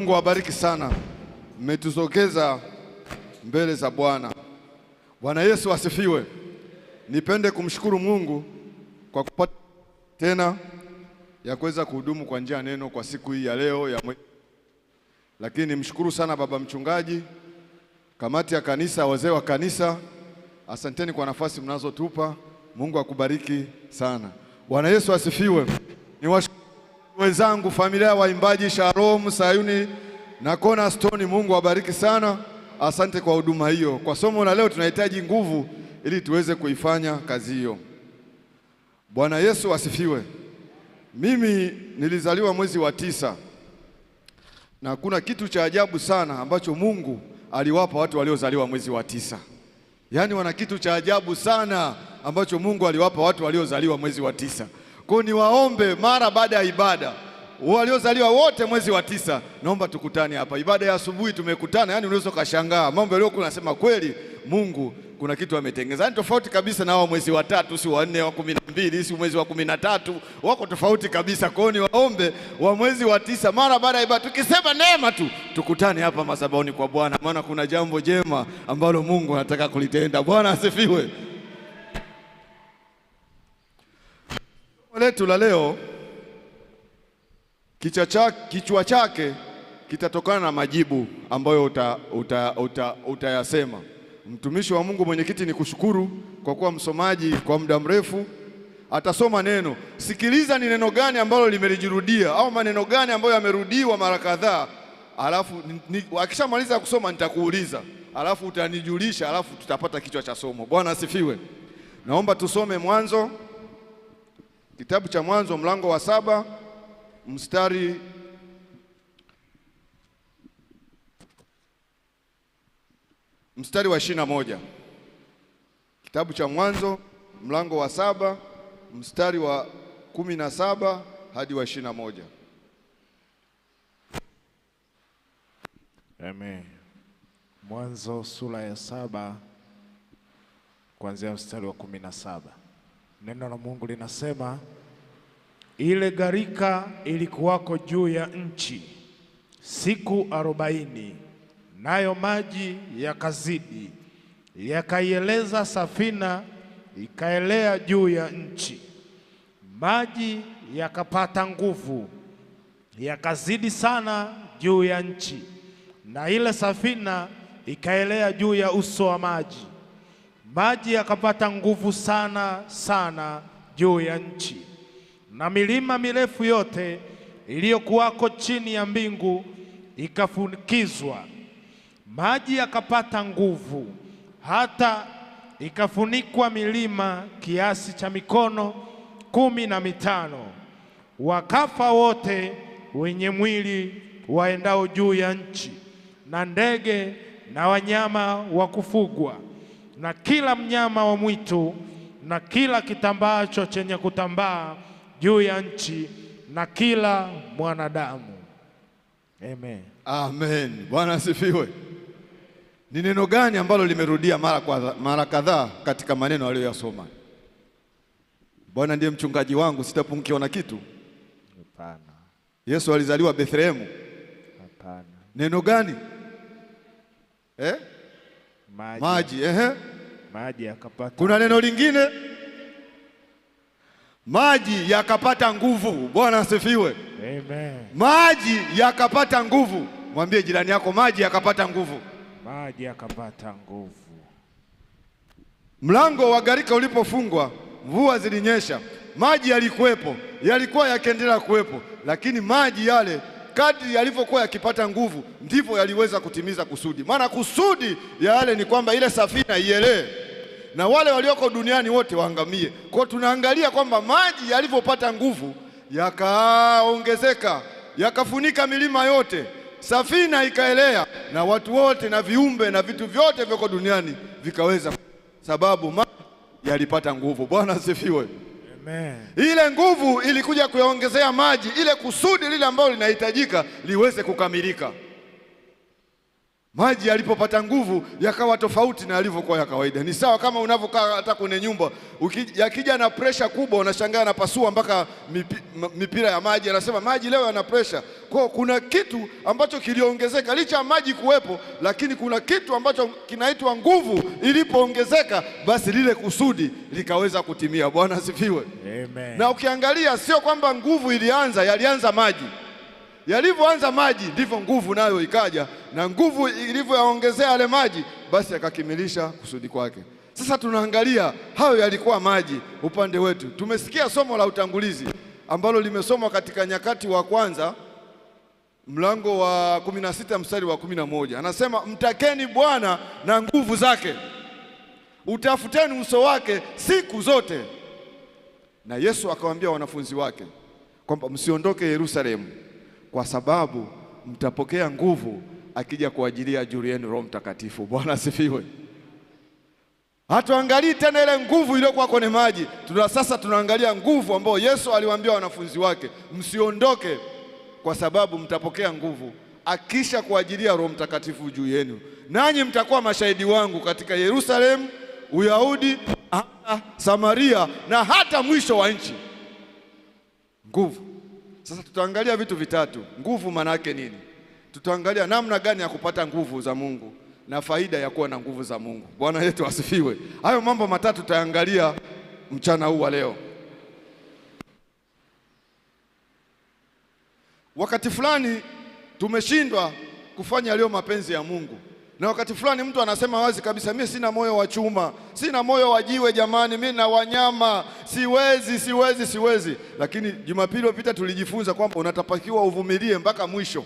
Mungu awabariki sana, mmetuzokeza mbele za Bwana. Bwana Yesu asifiwe. Nipende kumshukuru Mungu kwa kupata tena ya kuweza kuhudumu kwa njia ya neno kwa siku hii ya leo ya lakini nimshukuru sana baba mchungaji, kamati ya kanisa, wazee wa kanisa, asanteni kwa nafasi mnazotupa. Mungu akubariki sana. Bwana Yesu asifiwe. Niwashukuru wenzangu, familia ya waimbaji Shalom, Sayuni na Cornerstone, Mungu awabariki sana. Asante kwa huduma hiyo. Kwa somo la leo tunahitaji nguvu ili tuweze kuifanya kazi hiyo. Bwana Yesu asifiwe. Mimi nilizaliwa mwezi wa 9 na kuna kitu cha ajabu sana ambacho Mungu aliwapa watu waliozaliwa mwezi wa 9. Yaani wana kitu cha ajabu sana ambacho Mungu aliwapa watu waliozaliwa mwezi wa 9. Kwa hiyo niwaombe mara baada ya ibada, waliozaliwa wote mwezi wa 9, naomba tukutane hapa. Ibada ya asubuhi tumekutana, yani unaweza kushangaa mambo yaliyokuwa nasema kweli Mungu kuna kitu ametengeneza. Yani tofauti kabisa na wao mwezi wa 3, si wa 4, wa 12, si mwezi wa 13, wako tofauti kabisa. Kwa hiyo niwaombe wa mwezi wa 9 mara baada ya ibada tukisema neema tu tukutane hapa madhabahuni kwa Bwana, maana kuna jambo jema ambalo Mungu anataka kulitenda. Bwana asifiwe. Letu la leo kichwa chake kitatokana na majibu ambayo utayasema. Mtumishi wa Mungu mwenyekiti, ni kushukuru kwa kuwa msomaji kwa muda mrefu. Atasoma neno. Sikiliza ni neno gani ambalo limelijirudia au maneno gani ambayo yamerudiwa mara kadhaa, alafu akishamaliza kusoma nitakuuliza, alafu utanijulisha, alafu tutapata kichwa cha somo. Bwana asifiwe. Naomba tusome Mwanzo, kitabu cha Mwanzo mlango wa 7 mstari wa 21. Kitabu cha Mwanzo mlango wa 7 mstari wa 17 hadi wa 21. Amen. Mwanzo sura ya 7 kuanzia mstari wa 17. Neno la Mungu linasema, ile gharika ilikuwako juu ya nchi siku 40, nayo maji yakazidi, yakaieleza safina, ikaelea juu ya nchi. Maji yakapata nguvu, yakazidi sana juu ya nchi, na ile safina ikaelea juu ya uso wa maji. Maji yakapata nguvu sana sana juu ya nchi, na milima mirefu yote iliyokuwako chini ya mbingu ikafunikizwa. Maji yakapata nguvu hata ikafunikwa milima kiasi cha mikono 15. Wakafa wote wenye mwili waendao juu ya nchi, na ndege na wanyama wa kufugwa, na kila mnyama wa mwitu, na kila kitambaacho chenye kutambaa juu ya nchi, na kila mwanadamu. Amen. Amen. Bwana asifiwe. Ni neno gani ambalo limerudia mara kadhaa katika maneno aliyoyasoma? Bwana ndiye mchungaji wangu, sitapungukiwa na kitu. Hapana. Yesu alizaliwa Bethlehemu. Hapana. Neno gani? Maji. Maji yakapata. Kuna neno lingine? Maji yakapata nguvu. Bwana asifiwe. Amen. Maji yakapata nguvu. Mwambie jirani yako, maji yakapata nguvu. Maji yakapata nguvu. Mlango wa gharika ulipofungwa, mvua zilinyesha, maji yalikuwepo, yalikuwa yakiendelea kuwepo, lakini maji yale kadri yalivyokuwa yakipata nguvu ndivyo yaliweza kutimiza kusudi. Maana kusudi ya yale ni kwamba ile safina ielee na wale walioko duniani wote waangamie. Kwa tunaangalia kwamba maji yalivyopata nguvu yakaongezeka, yakafunika milima yote, safina ikaelea, na watu wote na viumbe na vitu vyote vyoko duniani vikaweza, sababu maji yalipata nguvu. Bwana asifiwe. Amen. Ile nguvu ilikuja kuyaongezea maji ile kusudi lile ambalo linahitajika liweze kukamilika. Maji yalipopata nguvu yakawa tofauti na yalivyokuwa ya kawaida. Ni sawa kama unavyokaa hata kwenye nyumba, yakija na pressure kubwa unashangaa napasua mpaka mipira ya maji, anasema maji leo yana pressure. Kwa kuna kitu ambacho kiliongezeka licha ya maji kuwepo, lakini kuna kitu ambacho kinaitwa nguvu. Ilipoongezeka basi lile kusudi likaweza kutimia. Bwana asifiwe. Amen. Na ukiangalia sio kwamba nguvu yalianza maji. Yalivyoanza maji ndivyo nguvu nayo ikaja, na nguvu ilivyoyaongezea yale maji basi yakakamilisha kusudi kwake. Sasa tunaangalia hayo yalikuwa maji upande wetu. Tumesikia somo la utangulizi ambalo limesomwa katika Nyakati wa Kwanza mlango wa 16 mstari wa 11. Anasema mtakeni Bwana na nguvu zake, utafuteni uso wake siku zote. Na Yesu akawaambia wanafunzi wake kwamba msiondoke Yerusalemu, kwa sababu mtapokea nguvu akija kuajilia juu yenu Roho Mtakatifu. Bwana asifiwe. Hatuangalii tena ile nguvu iliyokuwa kwenye maji. Sasa tunaangalia nguvu ambayo Yesu aliwaambia wanafunzi wake, msiondoke kwa sababu mtapokea nguvu akisha kuajilia Roho Mtakatifu juu yenu, nanyi mtakuwa mashahidi wangu katika Yerusalemu, Uyahudi, Samaria na hata mwisho wa nchi. Nguvu. Sasa tutaangalia vitu vitatu. Nguvu maana yake nini? Tutaangalia namna gani ya kupata nguvu za Mungu na faida ya kuwa na nguvu za Mungu. Bwana yetu asifiwe. Hayo mambo matatu tutaangalia mchana huu wa leo. Wakati fulani tumeshindwa kufanya yaliyo mapenzi ya Mungu, na wakati fulani mtu anasema wazi kabisa, mimi sina moyo wa chuma, sina moyo wa jiwe, jamani, mimi na wanyama siwezi. Lakini Jumapili iliyopita tulijifunza kwamba unatapakiwa uvumilie mpaka mwisho.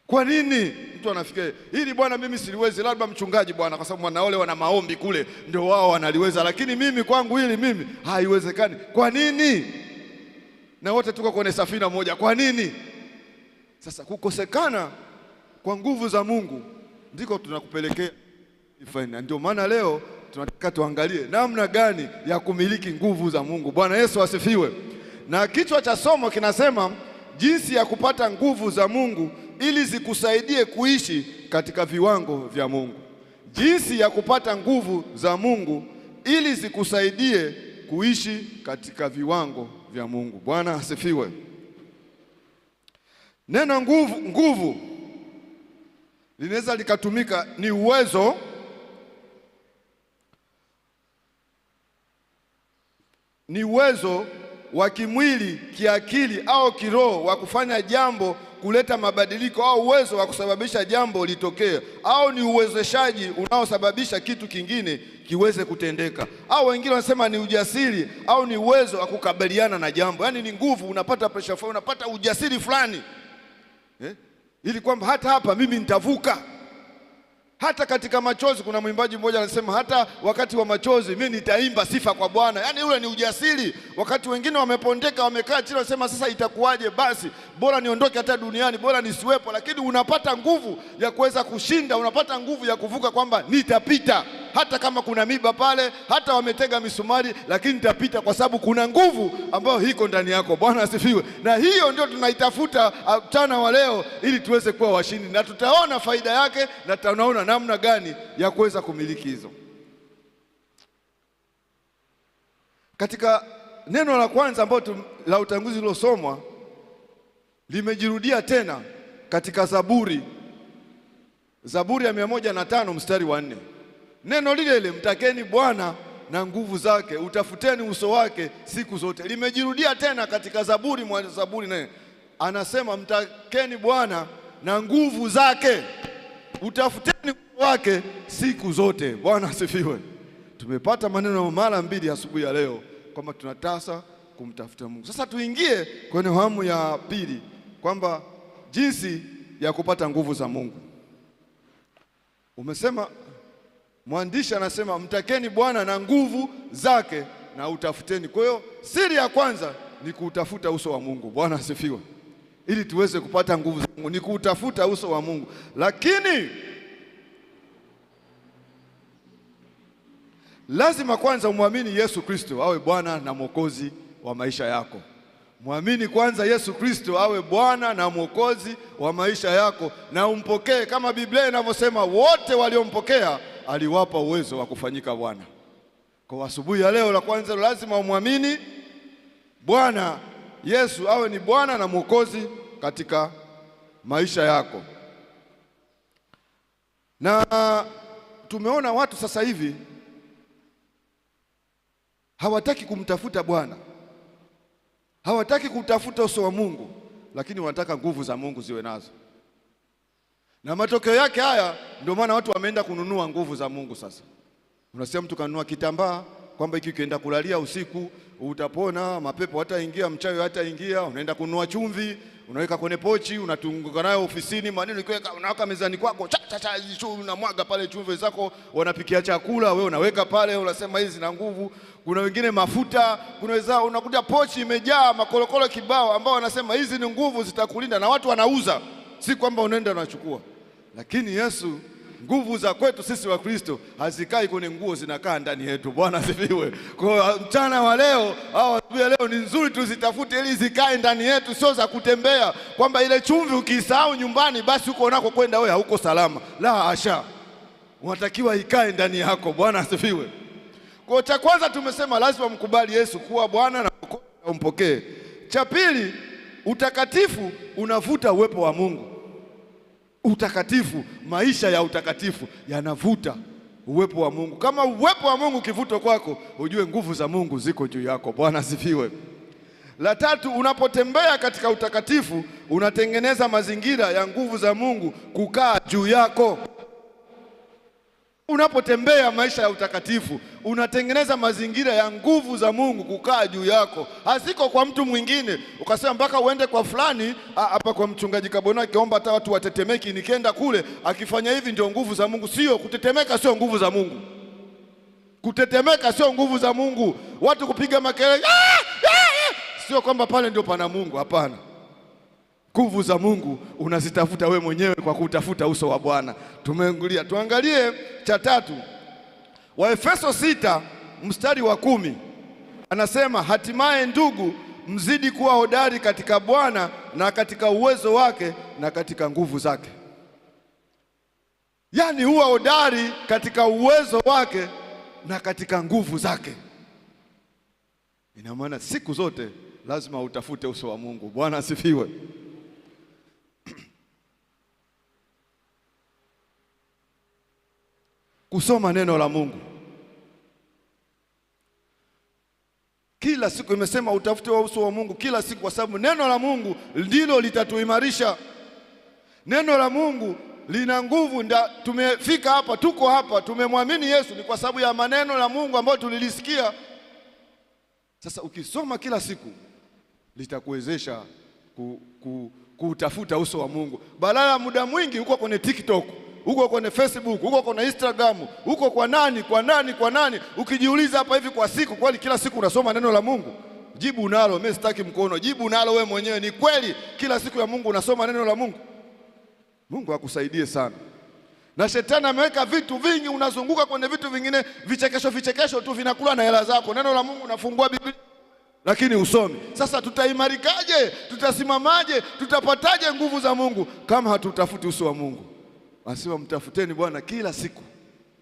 Kwa nini mtu anafikia hili, bwana mimi siliwezi, labda mchungaji bwana, kwa sababu wanaole wana maombi kule ndio wao wanaliweza, lakini mimi kwangu hili mimi haiwezekani. Kwa nini? Na wote tuko kwenye safina moja. Kwa nini? Sasa kukosekana kwa nguvu za Mungu ndiko tunakupelekea ifanya. Ndio maana leo tunataka tuangalie namna gani ya kumiliki nguvu za Mungu. Bwana Yesu asifiwe. Na kichwa cha somo kinasema jinsi ya kupata nguvu za Mungu ili zikusaidie kuishi katika viwango vya Mungu. Jinsi ya kupata nguvu za Mungu ili zikusaidie kuishi katika viwango vya Mungu. Bwana asifiwe. Neno nguvu linaweza likatumika ni uwezo wa kimwili, kiakili au kiroho wa kufanya jambo, kuleta mabadiliko, au uwezo wa kusababisha jambo litokee, au ni uwezeshaji unaosababisha kitu kingine kiweze kutendeka, au wengine wanasema ni ujasiri au ni uwezo wa kukabiliana na jambo. Yaani ni nguvu, unapata pressure fulani, unapata ujasiri fulani ili kwamba hata hapa mimi nitavuka. Hata katika machozi, kuna mwimbaji mmoja anasema hata wakati wa machozi mimi nitaimba sifa kwa Bwana. Yaani ule ni ujasiri. Wakati wengine wamepondeka, wamekaa chini, wanasema sasa itakuwaje, basi bora niondoke hata duniani, bora nisiwepo. Lakini unapata nguvu ya kuweza kushinda, unapata nguvu ya kuvuka, kwamba nitapita hata kama kuna miba pale, hata wametega misumari, lakini nitapita kwa sababu kuna nguvu ambayo iko ndani yako. Bwana asifiwe. Na hiyo ndio tunaitafuta mchana wa leo ili tuweze kuwa washindi, na tutaona faida yake na tutaona namna gani ya kuweza kumiliki hizo. Katika neno la kwanza ambalo la utangulizi lilosomwa limejirudia tena katika Zaburi ya 105 mstari wa 4. Neno lile lile, mtakeni Bwana na nguvu zake, utafuteni uso wake siku zote, limejirudia tena katika Zaburi nene. Anasema mtakeni Bwana na nguvu zake, utafuteni uso wake siku zote. Bwana asifiwe. Tumepata maneno mara mbili asubuhi ya leo kwamba tunatasa kumtafuta Mungu. Sasa tuingie kwenye hamu ya pili, kwamba jinsi ya kupata nguvu za Mungu. Umesema, mwandishi anasema mtakeni Bwana na nguvu zake na utafuteni. Kwa hiyo siri ya kwanza ni kuutafuta uso wa Mungu. Bwana asifiwe. Ili tuweze kupata nguvu za Mungu ni kuutafuta uso wa Mungu. Lakini lazima kwanza umwamini Yesu Kristo awe Bwana na Mwokozi wa maisha yako. Mwamini kwanza Yesu Kristo awe Bwana na Mwokozi wa maisha yako, na umpokee kama Biblia inavyosema, wote waliompokea aliwapa uwezo wa kufanyika Bwana. Kwa asubuhi ya leo, la kwanza lazima umwamini Bwana Yesu awe ni Bwana na Mwokozi katika maisha yako. Na tumeona watu sasa hivi hawataki kumtafuta Bwana, hawataki kutafuta uso wa Mungu, lakini wanataka nguvu za Mungu ziwe nazo. Na matokeo yake haya, ndio maana watu wameenda kununua nguvu za Mungu. Sasa unasikia mtu kanunua kitambaa kwamba hiki kienda kulalia usiku utapona, mapepo hataingia, mchawi hataingia. Unaenda kununua chumvi, unaweka kwenye pochi, unatunga nayo ofisini, maneno ikiweka unaweka mezani kwako, unamwaga pale chumvi zako, wanapikia chakula, wewe unaweka pale, unasema hizi na nguvu. Kuna wengine mafuta, kuna wenzao unakuta pochi imejaa makolokolo kibao, ambao wanasema hizi ni nguvu zitakulinda, na watu wanauza, si kwamba unaenda unachukua. Lakini Yesu, nguvu za kwetu sisi wa Kristo hazikai kwenye nguo, zinakaa ndani yetu. Bwana asifiwe. Kwa mchana wa leo au asubuhi ya leo ni nzuri tuzitafute ili zikae ndani yetu, sio za kutembea, kwamba ile chumvi ukisahau nyumbani basi huko unako kwenda wewe hauko salama. La hasha, unatakiwa ikae ndani yako. Bwana asifiwe. Kwa cha kwanza tumesema lazima mkubali Yesu kuwa Bwana na umpokee. Cha pili, utakatifu unavuta uwepo wa Mungu. Utakatifu, maisha ya utakatifu yanavuta uwepo wa Mungu. Kama uwepo wa Mungu ukivutwa kwako, ujue nguvu za Mungu ziko juu yako. Bwana asifiwe. La tatu, unapotembea katika utakatifu unatengeneza mazingira ya nguvu za Mungu kukaa juu yako. Unapotembea maisha ya utakatifu unatengeneza mazingira ya nguvu za Mungu kukaa juu yako. Haziko kwa mtu mwingine ukasema mpaka uende kwa fulani, hapa kwa mchungaji Kabona kiomba hata watu watetemeki, nikienda kule akifanya hivi ndio nguvu za Mungu. Sio, kutetemeka sio nguvu za Mungu. Kutetemeka sio nguvu za Mungu. Watu kupiga makelele sio kwamba pale ndio pana Mungu, hapana. Nguvu za Mungu unazitafuta we mwenyewe kwa kutafuta uso wa Bwana. Tumeangalia, tuangalie cha tatu. Waefeso 6 mstari wa 10 anasema, hatimaye ndugu, mzidi kuwa hodari katika Bwana na katika uwezo wake na katika nguvu zake. Yaani huwa hodari katika uwezo wake na katika nguvu zake. Ina maana siku zote lazima utafute uso wa Mungu. Bwana asifiwe. Kusoma neno la Mungu kila siku, imesema utafute uso wa Mungu kila siku, kwa sababu neno la Mungu ndilo litatuimarisha. Neno la Mungu lina nguvu. Tumefika hapa, tuko hapa, tumemwamini Yesu ni kwa sababu ya maneno la Mungu ambayo tulilisikia. Sasa ukisoma kila siku litakuwezesha kutafuta uso wa Mungu, badala ya muda mwingi huko kwenye TikTok, huko kwenye Facebook, huko kwenye Instagram, huko kwa nani. Ukijiuliza hapa hivi kwa siku, kweli kila siku unasoma neno la Mungu? Jibu unalo, mimi sitaki mkono. Jibu unalo wewe mwenyewe. Ni kweli kila siku ya Mungu unasoma neno la Mungu? Mungu akusaidie sana. Na shetani ameweka vitu vingi, unazunguka kwenye vitu vingine, vichekesho tu vinakula na hela zako. Neno la Mungu unafungua Biblia lakini usomi. Sasa tutaimarikaje? Tutasimamaje? Tutapataje nguvu za Mungu kama hatutafuti uso wa Mungu? Asiwa mtafuteni Bwana kila siku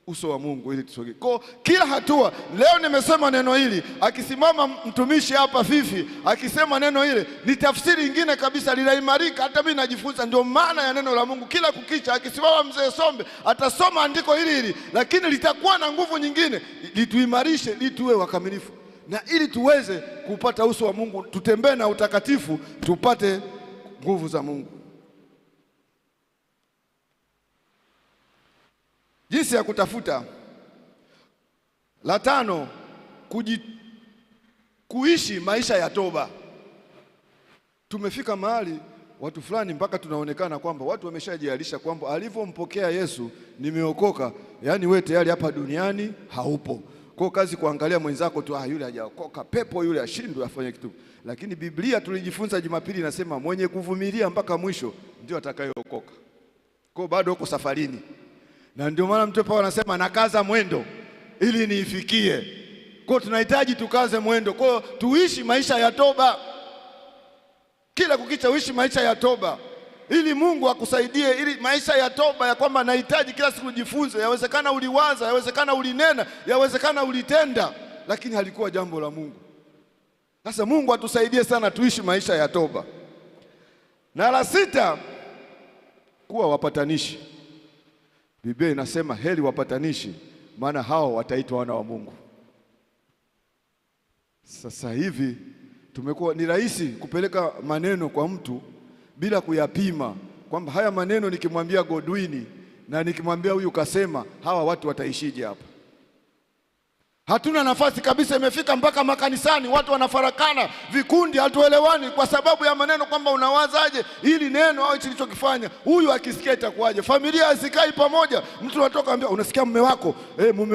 uso wa Mungu ili tusogee. Kwa kila hatua, leo nimesema neno hili, akisimama mtumishi hapa Fifi akisema neno hile, ni tafsiri nyingine kabisa, linaimarika. Hata mimi najifunza, ndio maana ya neno la Mungu. Kila kukicha akisimama mzee Sombe atasoma andiko hili, lakini litakuwa na nguvu nyingine, lituimarishe, ili tuwe wakamilifu, na ili tuweze kupata uso wa Mungu, tutembee na utakatifu, tupate nguvu za Mungu. Jinsi ya kutafuta. La tano, kuishi maisha ya toba. Tumefika mahali watu fulani mpaka tunaonekana kwamba watu wameshajialisha kwamba alivyompokea Yesu nimeokoka, yaani wewe tayari hapa duniani haupo. Kwa kazi kuangalia mwenzako tu, yule hajaokoka, pepo yule ashindwe afanye kitu. Lakini Biblia tulijifunza Jumapili inasema mwenye kuvumilia mpaka mwisho ndio atakayeokoka. Kwa bado uko safarini. Na ndio maana Mtume Paulo anasema nakaza mwendo ili niifikie. Kwa tunahitaji tukaze mwendo. Kwa tuishi maisha ya toba. kila kukicha uishi maisha ya toba, ili Mungu akusaidie, ili maisha ya toba ya kwamba nahitaji kila siku jifunze. Yawezekana uliwaza, yawezekana ulinena, yawezekana ulitenda, lakini halikuwa jambo la Mungu. Sasa Mungu atusaidie sana tuishi maisha ya toba. Na la sita, kuwa wapatanishi. Biblia inasema heri wapatanishi, maana hao wataitwa wana wa Mungu. Sasa hivi tumekuwa ni rahisi kupeleka maneno kwa mtu bila kuyapima, kwamba haya maneno nikimwambia Godwini na nikimwambia huyu kasema, hawa watu wataishije hapa? Hatuna nafasi kabisa. Imefika mpaka makanisani watu wanafarakana, vikundi, hatuelewani kwa sababu ya maneno, kwamba unawazaje ili neno au kilichokifanya huyu akisikia itakuwaje? Familia hazikai pamoja. Mtu anatoka anambia, unasikia mume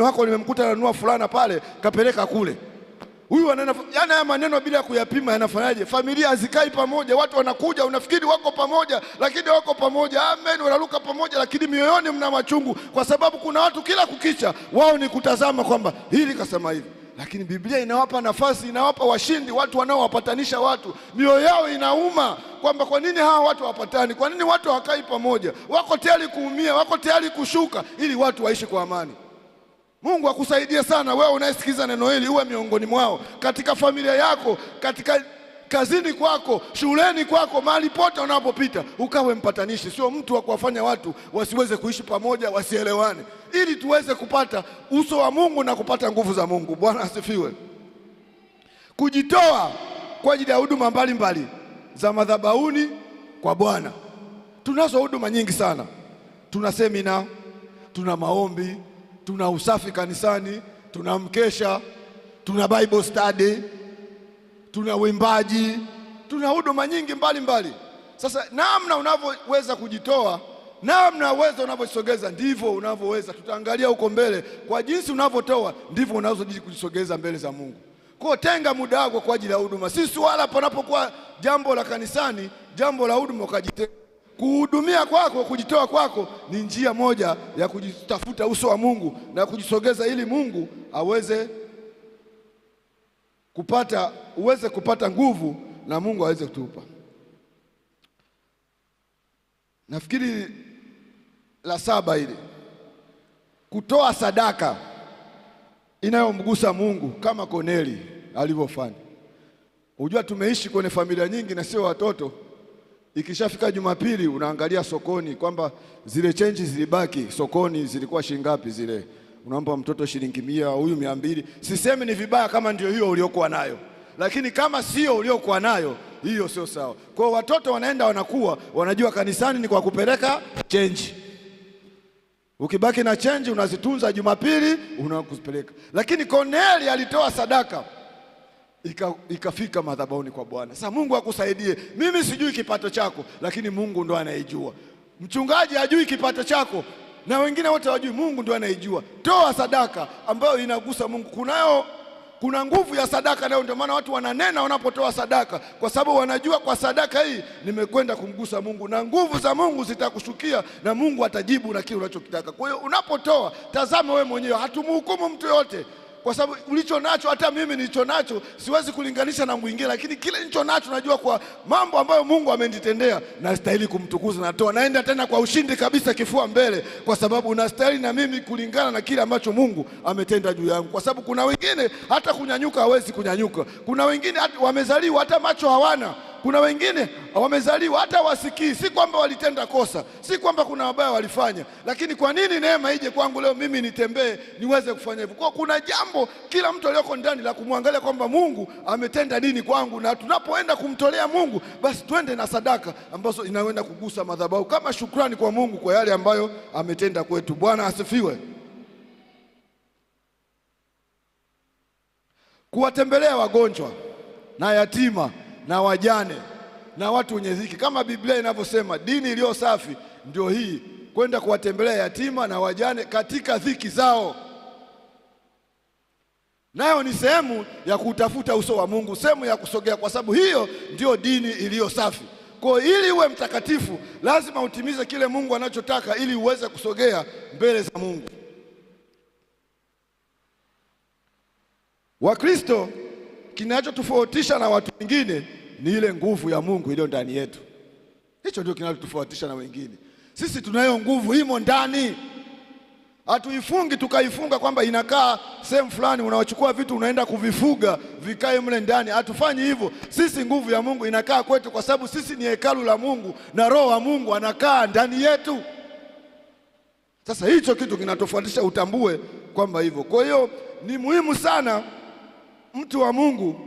wako nimemkuta ananunua fulana pale, kapeleka kule. Huyu anaenda, yani haya maneno bila kuyapima yanafanyaje? Familia hazikai pamoja. Watu wanakuja unafikiri wako pamoja, lakini wako pamoja. Amen, wanaruka pamoja, lakini mioyoni mna machungu, kwa sababu kuna watu kila kukicha wao ni kutazama kwamba hili kasema hivi. Lakini Biblia inawapa nafasi, inawapa washindi, watu wanaowapatanisha watu. Mioyo yao inauma kwamba kwa nini hawa watu hawapatani? Kwa nini watu hawakai pamoja? Wako tayari kuumia, wako tayari kushuka ili watu waishi kwa amani. Mungu akusaidie sana wewe unayesikiza neno hili, uwe miongoni mwao, katika familia yako, katika kazini kwako, shuleni kwako, mahali pote unapopita, ukawe mpatanishi. Sio mtu wa kuwafanya watu wasiweze kuishi pamoja, wasielewane, ili tuweze kupata uso wa Mungu na kupata nguvu za Mungu. Bwana asifiwe. Kujitoa kwa ajili ya huduma mbalimbali za madhabahuni kwa Bwana. Tunazo huduma nyingi sana. Tuna semina, tuna maombi, tuna usafi kanisani, tuna mkesha, tuna Bible study, tuna uimbaji, tuna huduma nyingi mbalimbali. Sasa namna unavyoweza kujitoa, namna uwezo unavyosogeza, ndivyo unavyoweza. Tutaangalia huko mbele, kwa jinsi unavyotoa ndivyo unazozidi kujisogeza mbele za Mungu. Kwa tenga muda wako kwa ajili ya huduma. Si swala panapokuwa jambo la kanisani, jambo la huduma ukajitenga. Kuhudumia kwako, kujitoa kwako ni njia moja ya kujitafuta uso wa Mungu na kujisogeza, ili Mungu uweze kupata nguvu na Mungu aweze kutupa. Nafikiri la saba hili, kutoa sadaka inayomgusa Mungu kama Koneli alivyofanya. Unajua tumeishi kwenye familia nyingi na sio watoto. Ikishafika Jumapili unaangalia sokoni kwamba zile change zilibaki sokoni zilikuwa shilingi ngapi zile. Unampa mtoto shilingi 100, huyu 200. Sisemi ni vibaya kama ndio hiyo uliokuwa nayo, lakini kama sio uliokuwa nayo, hiyo sio sawa. Kwa watoto wanaenda wanakuwa wanajua kanisani ni kwa kupeleka change. Ukibaki na change unazitunza Jumapili unakuzipeleka. Lakini Koneli alitoa sadaka ikafika madhabahuni kwa Bwana. Sasa Mungu akusaidie. Mimi sijui kipato chako, lakini Mungu ndo anayejua. Mchungaji hajui kipato chako na wengine wote hawajui, Mungu ndo anayejua. Toa sadaka ambayo inagusa Mungu. Kuna nguvu ya sadaka leo, ndio maana watu wananena wanapotoa sadaka, kwa sababu wanajua kwa sadaka hii nimekwenda kumgusa Mungu, na nguvu za Mungu zitakushukia na Mungu atajibu na kile unachokitaka. Kwa hiyo unapotoa, tazama wewe mwenyewe, hatumhukumu mtu yote. Kwa sababu ulicho nacho, hata mimi nilicho nacho siwezi kulinganisha na mwingine, lakini kile nilicho nacho najua kwa mambo ambayo Mungu amenitendea nastahili kumtukuza. Natoa, naenda tena kwa ushindi kabisa, kifua mbele, kwa sababu nastahili na mimi kulingana na kile ambacho Mungu ametenda juu yangu. Kwa sababu kuna wengine hata kunyanyuka hawezi kunyanyuka. Kuna wengine wamezaliwa hata macho hawana. Kuna wengine wamezaliwa hata wasikii. Si kwamba walitenda kosa, si kwamba kuna wabaya walifanya, lakini kwa nini neema ije kwangu leo mimi nitembee niweze kufanya hivyo? Kwa kuna jambo kila mtu aliyoko ndani la kumwangalia kwamba Mungu ametenda nini kwangu, na tunapoenda kumtolea Mungu basi twende na sadaka ambazo inaenda kugusa madhabahu kama shukrani kwa Mungu kwa yale ambayo ametenda kwetu. Bwana asifiwe. Kuwatembelea wagonjwa na yatima na wajane na watu wenye dhiki, kama Biblia inavyosema, dini iliyo safi ndio hii, kwenda kuwatembelea yatima na wajane katika dhiki zao. Nayo ni sehemu ya kutafuta uso wa Mungu, sehemu ya kusogea, kwa sababu hiyo ndio dini iliyo safi. Kwa ili uwe mtakatifu lazima utimize kile Mungu anachotaka ili uweze kusogea mbele za Mungu. Wakristo, kinachotofautisha na watu wengine, ni ile nguvu ya Mungu iliyo ndani yetu. Hicho ndio kinachotofautisha na wengine. Sisi tunayo nguvu, imo ndani. Hatuifungi tukaifunga kwamba inakaa sehemu fulani, unaochukua vitu unaenda kuvifuga vikae mle ndani. Hatufanyi hivyo. Sisi nguvu ya Mungu inakaa kwetu kwa sababu sisi ni hekalu la Mungu na Roho wa Mungu anakaa ndani yetu. Sasa hicho kitu kinatofautisha, utambue kwamba hivyo. Kwa hiyo ni muhimu sana mtu wa Mungu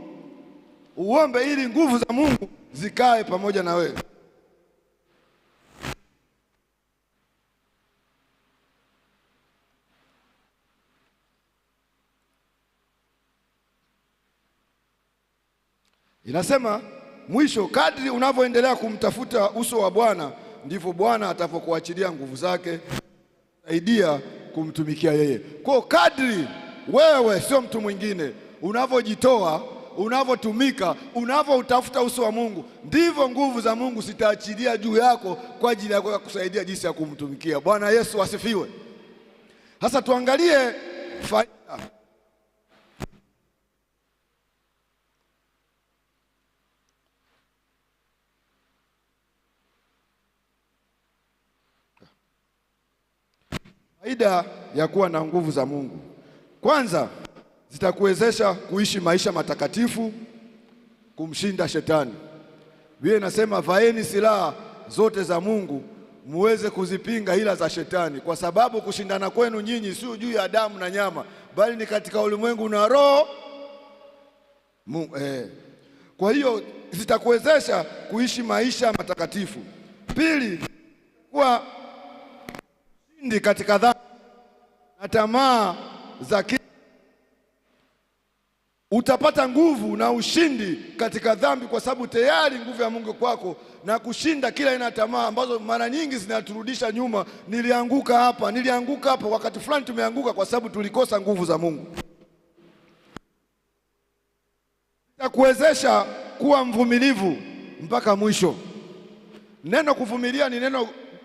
uombe ili nguvu za Mungu zikae pamoja na wewe. Inasema mwisho, kadri unavyoendelea kumtafuta uso wa Bwana ndivyo Bwana atakapokuachilia nguvu zake saidia kumtumikia yeye. Kwa kadri wewe, sio mtu mwingine, unavyojitoa, unavyotumika, unavyoutafuta uso wa Mungu, ndivyo nguvu za Mungu zitaachilia juu yako kwa ajili ya kusaidia jinsi ya kumtumikia. Bwana Yesu asifiwe. Sasa tuangalie faida. Faida ya kuwa na nguvu za Mungu. Kwanza, zitakuwezesha kuishi maisha matakatifu, kumshinda shetani. Biblia inasema vaeni silaha zote za Mungu muweze kuzipinga hila za shetani, kwa sababu kushindana kwenu nyinyi sio juu ya damu na nyama, bali ni katika ulimwengu na roho. Kwa hiyo zitakuwezesha kuishi maisha matakatifu. Pili, kuwa ushindi katika dhambi na tamaa za kila. Utapata nguvu na ushindi katika dhambi kwa sababu tayari nguvu ya Mungu kwako, na kushinda kila aina ya tamaa ambazo mara nyingi zinaturudisha nyuma. Nilianguka hapa. Wakati fulani tumeanguka kwa sababu tulikosa nguvu za Mungu. Itakuwezesha kuwa mvumilivu mpaka mwisho. Neno kuvumilia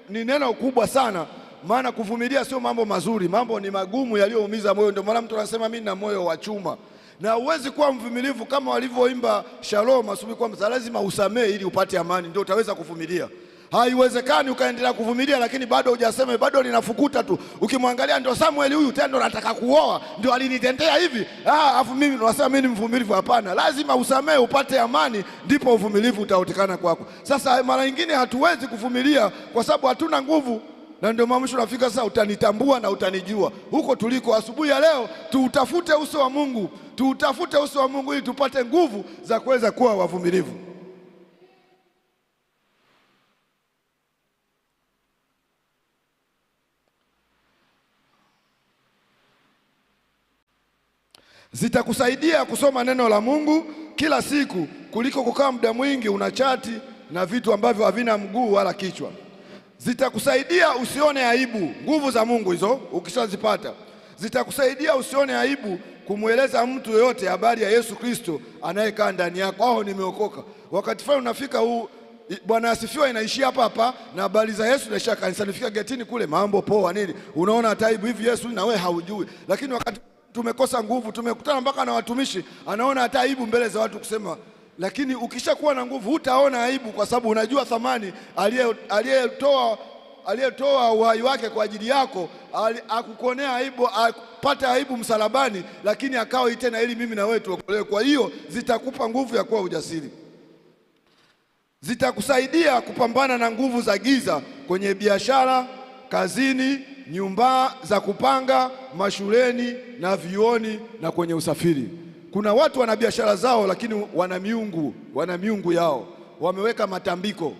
ni neno kubwa sana, maana kuvumilia sio mambo mazuri, mambo ni magumu yaliyoumiza moyo. Ndio maana mtu anasema mimi na moyo wa chuma. Na huwezi kuwa mvumilivu kama walivyoimba Shalom asubuhi kwamba lazima usamehe ili upate amani, ndio utaweza kuvumilia. Haiwezekani ukaendelea kuvumilia lakini bado hujasema, bado linafukuta tu. Ukimwangalia ndio Samuel huyu tena nataka kuoa, ndio alinitendea hivi. Afu mimi nasema mimi ni mvumilivu. Hapana, lazima usamehe upate amani, ndipo uvumilivu utaotekana kwako. Sasa mara nyingine hatuwezi kuvumilia kwa sababu hatuna nguvu. Na ndio mwisho unafika sasa, utanitambua na utanijua huko tuliko. Asubuhi ya leo tuutafute uso wa Mungu, tuutafute uso wa Mungu ili tupate nguvu za kuweza kuwa wavumilivu. Zitakusaidia kusoma neno la Mungu kila siku kuliko kukaa muda mwingi unachati na vitu ambavyo havina mguu wala kichwa. Zitakusaidia usione aibu. Nguvu za Mungu hizo ukishazipata zitakusaidia usione aibu kumweleza mtu yeyote habari ya Yesu Kristo anayekaa ndani yako. Nimeokoka. Wakati fulani unafika Bwana asifiwe, inaishia hapa na habari za Yesu inaishia kanisa. Nifika getini kule, mambo poa nini, unaona aibu hivi Yesu na wewe haujui. Lakini wakati tumekosa nguvu, tumekutana mpaka na watumishi, anaona hata aibu mbele za watu kusema. Lakini ukishakuwa na nguvu hutaona aibu, kwa sababu unajua thamani aliyetoa uhai wake kwa ajili yako, akukonea aibu, apate aibu msalabani, lakini akao tena ili mimi na wewe tuokolewe. Kwa hiyo zitakupa nguvu ya kuwa ujasiri. Zitakusaidia kupambana na nguvu za giza kwenye biashara, kazini, nyumba za kupanga, mashuleni na vioni na kwenye usafiri. Kuna watu wana biashara zao lakini wana miungu yao. Wameweka matambiko,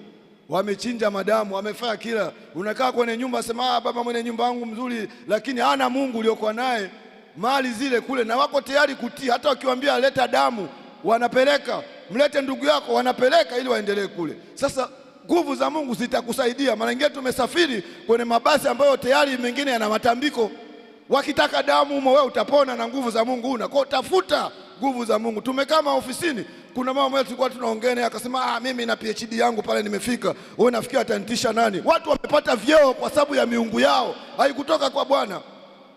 wamechinja madamu, wamefanya kila. Unakaa kwenye nyumba sema baba mwenye nyumba wangu mzuri, lakini hana Mungu uliokuwa naye mali zile kule, na wako tayari kutii. Hata wakiwaambia leta damu wanapeleka, mlete ndugu yako wanapeleka ili waendelee kule. Sasa nguvu za Mungu zitakusaidia. Mara nyingine tumesafiri kwenye mabasi ambayo tayari mengine yana matambiko. Wakitaka damu wewe utapona na nguvu za Mungu una. Kwa tafuta nguvu za Mungu. Tumekaa ofisini, kuna mama mmoja tulikuwa tunaongea naye akasema mimi na PhD yangu pale nimefika. Wewe nafikiri atanitisha nani? Watu wamepata vyeo kwa sababu ya miungu yao, haikutoka kwa Bwana.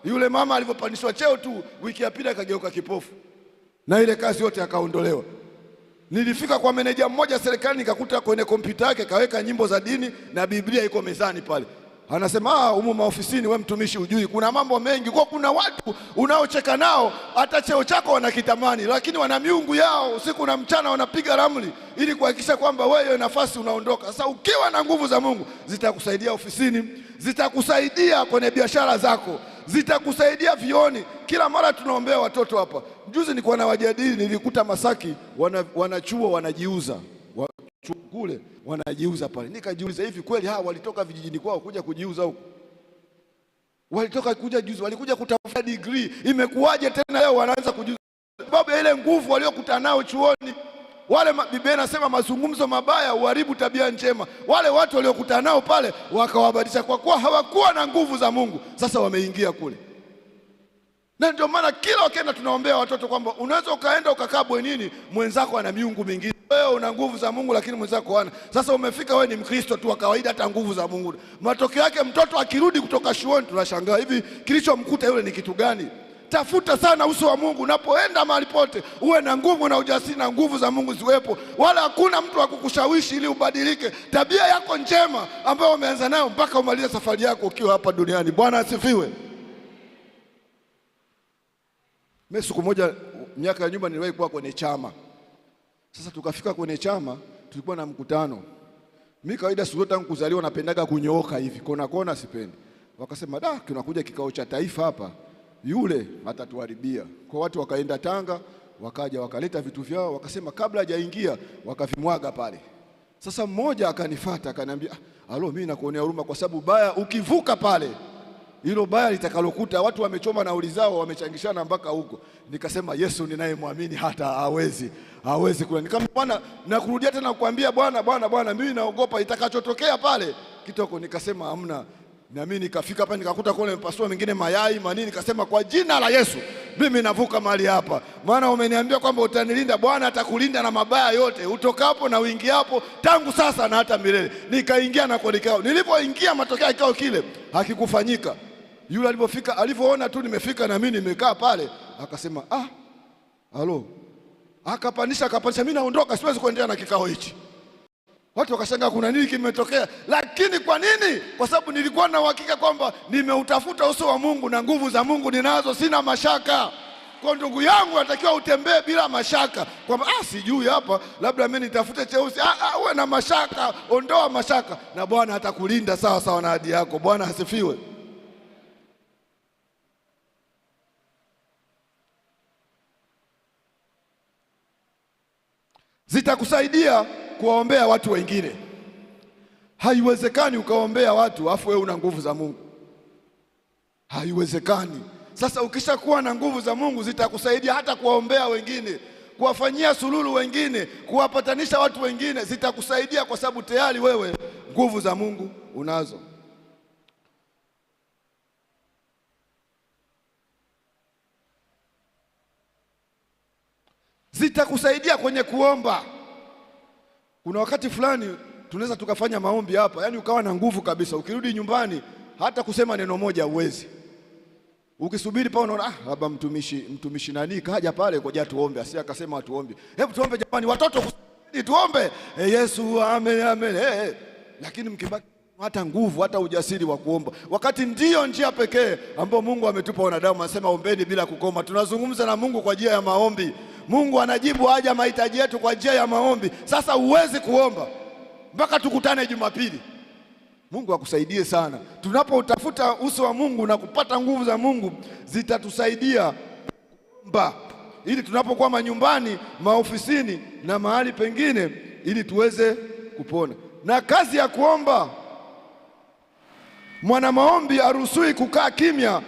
Yule mama alivyopandishwa cheo tu, wiki ya pili akageuka kipofu. Na ile kazi yote akaondolewa. Nilifika kwa meneja mmoja serikali, nikakuta kwenye kompyuta yake kaweka nyimbo za dini na Biblia iko mezani pale. Anasema humu maofisini wewe mtumishi hujui kuna mambo mengi. Kwa kuna watu unaocheka nao hata cheo chako wanakitamani, lakini wana miungu yao usiku na mchana wanapiga ramli ili kuhakikisha kwamba wewe nafasi unaondoka. Sasa ukiwa na nguvu za Mungu zitakusaidia ofisini, zitakusaidia kwenye biashara zako, zitakusaidia vioni. Kila mara tunaombea watoto hapa. Juzi nilikuwa na wajadili, nilikuta Masaki wanachuo wanajiuza kule wanajiuza pale. Nikajiuliza, hivi kweli hawa walitoka vijijini kwao kuja kujiuza huko? Walitoka kuja juzi, walikuja kutafuta degree, imekuwaje tena leo wanaanza kujiuza? Sababu ya ile nguvu waliokutana nao chuoni. Wale Biblia inasema mazungumzo mabaya uharibu tabia njema. Wale watu waliokutana nao pale wakawabadilisha, kwa kuwa hawakuwa na nguvu za Mungu. Sasa wameingia kule. Na ndio maana kila wakati tunaombea watoto kwamba unaweza ukaenda ukakaa bwenini, mwenzako ana miungu mingine. Wewe una nguvu za Mungu lakini mwenzako hana. Sasa umefika wewe ni Mkristo tu wa kawaida, hata nguvu za Mungu. Matokeo yake mtoto akirudi kutoka shuleni tunashangaa, hivi kilichomkuta yule ni kitu gani? Tafuta sana uso wa Mungu unapoenda mahali pote, uwe na nguvu na ujasiri na nguvu za Mungu ziwepo. Wala hakuna mtu wa kukushawishi ili ubadilike tabia yako njema ambayo umeanza nayo mpaka umalize safari yako ukiwa hapa duniani. Bwana asifiwe. Mimi siku moja miaka ya nyuma niliwahi kuwa kwenye chama. Sasa tukafika kwenye chama, tulikuwa na mkutano. Mimi kawaida siku zote tangu kuzaliwa napendaga kunyooka hivi, kona sipendi. Wakasema tunakuja kikao cha taifa hapa, yule atatuharibia. Kwa watu wakaenda Tanga, wakaja wakaleta vitu vyao, wakasema kabla hajaingia wakavimwaga pale. Sasa mmoja akanifuata akaniambia, mimi nakuonea huruma kwa sababu baya ukivuka pale, hilo baya litakalokuta watu wamechoma nauli zao, wamechangishana mpaka huko. Nikasema Yesu ninayemwamini hata hawezi kula. Nikamwambia na kurudia tena kukuambia Bwana mimi naogopa itakachotokea pale kitoko. Nikasema hamna. Na mimi nikafika hapa nikakuta kule mpasua mengine mayai manini, nikasema kwa jina la Yesu mimi navuka mahali hapa. Maana umeniambia kwamba utanilinda. Bwana atakulinda na mabaya yote, utokapo na uingiapo, tangu sasa na hata milele. Nikaingia na kuelekea. Nilipoingia matokeo kikao kile hakikufanyika. Yule alivyoona tu nimefika na mimi nimekaa pale, akasema akapandisha, mimi naondoka, siwezi kuendelea na kikao hichi. Watu wakashangaa kuna nini kimetokea. Lakini kwa nini? Kwa sababu nilikuwa na uhakika kwamba nimeutafuta uso wa Mungu na nguvu za Mungu ninazo, sina mashaka. Kwa ndugu yangu natakiwa utembee bila mashaka, kwamba sijui hapa labda mimi nitafute cheusi. Uwe na mashaka, ondoa mashaka na Bwana atakulinda sawa sawa na ahadi yako. Bwana asifiwe. Zitakusaidia kuwaombea watu wengine. Haiwezekani ukaombea watu afu wewe una nguvu za Mungu. Haiwezekani. Sasa ukishakuwa na nguvu za Mungu zitakusaidia hata kuwaombea wengine, kuwafanyia suluhu wengine, kuwapatanisha watu wengine. Zitakusaidia kwa sababu tayari wewe nguvu za Mungu unazo. Zitakusaidia kwenye kuomba. Kuna wakati fulani tunaweza tukafanya maombi hapa, yani ukawa na nguvu kabisa, ukirudi nyumbani hata kusema neno moja uwezi. Ukisubiri pale unaona labda mtumishi nani kaja pale, ngoja tuombe, asi akasema tuombe. Hebu tuombe jamani watoto, tuombe. Yesu amen. Lakini mkibaki hata nguvu hata ujasiri wa kuomba, wakati ndiyo njia pekee ambayo Mungu ametupa wanadamu. Anasema ombeni bila kukoma. Tunazungumza na Mungu kwa njia ya maombi. Mungu anajibu haja mahitaji yetu kwa njia ya maombi. Sasa huwezi kuomba mpaka tukutane Jumapili. Mungu akusaidie sana. Tunapoutafuta uso wa Mungu na kupata nguvu za Mungu zitatusaidia kuomba, ili tunapokuwa manyumbani, maofisini na mahali pengine, ili tuweze kupona. Na kazi ya kuomba, mwana maombi haruhusiwi kukaa kimya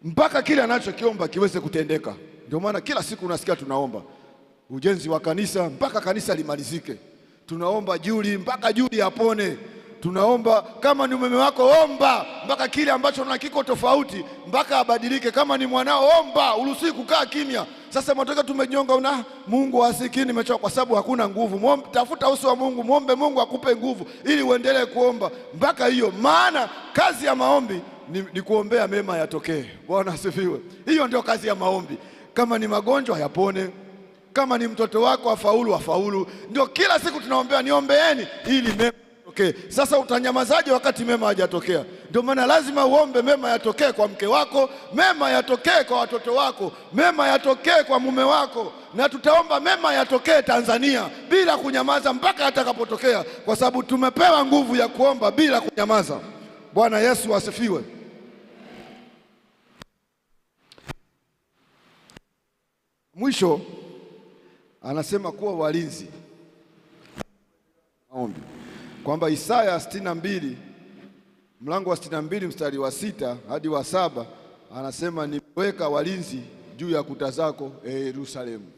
mpaka kile anachokiomba kiweze kutendeka. Ndio maana kila siku unasikia tunaomba ujenzi wa kanisa mpaka kanisa limalizike. Tunaomba Juli mpaka Juli apone. Tunaomba kama ni mume wako, omba mpaka kile ambacho na kiko tofauti mpaka abadilike. Kama ni mwanao, omba, uruhusi kukaa kimya. Sasa matokeo tumenyonga, Mungu asikini, nimechoka, kwa sababu hakuna nguvu. Tafuta uso wa Mungu, muombe Mungu akupe nguvu ili uendelee kuomba mpaka hiyo. Maana kazi ya maombi ni kuombea mema yatokee. Bwana asifiwe. Hiyo ndio kazi ya maombi. Kama ni magonjwa yapone, Kama ni mtoto wako afaulu, afaulu. Ndio kila siku tunaombea, niombeeni ili mema yatokee. Sasa utanyamazaje wakati mema hajatokea? Ndio maana lazima uombe mema yatokee kwa mke wako, mema yatokee kwa watoto wako, mema yatokee kwa mume wako, na tutaomba mema yatokee Tanzania bila kunyamaza mpaka atakapotokea, kwa sababu tumepewa nguvu ya kuomba bila kunyamaza. Bwana Yesu asifiwe. Mwisho anasema kuwa walinzi maombi, kwamba Isaya 62 mlango wa 62 mstari wa 6 hadi wa 7 anasema, nimeweka walinzi juu ya kuta zako Yerusalemu,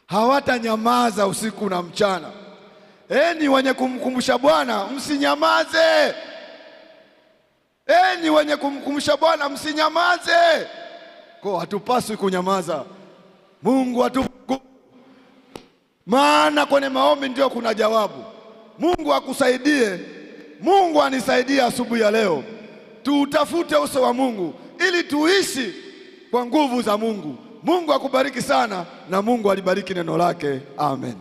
hawatanyamaza usiku na mchana. Enyi wenye kumkumbusha Bwana msinyamaze, enyi wenye kumkumbusha Bwana msinyamaze. Kwa hatupaswi kunyamaza. Mungu atupe, maana kwenye maombi ndio kuna jawabu. Mungu akusaidie, Mungu anisaidie asubuhi ya leo, tuutafute uso wa Mungu ili tuishi kwa nguvu za Mungu. Mungu akubariki sana, na Mungu alibariki neno lake. Amen.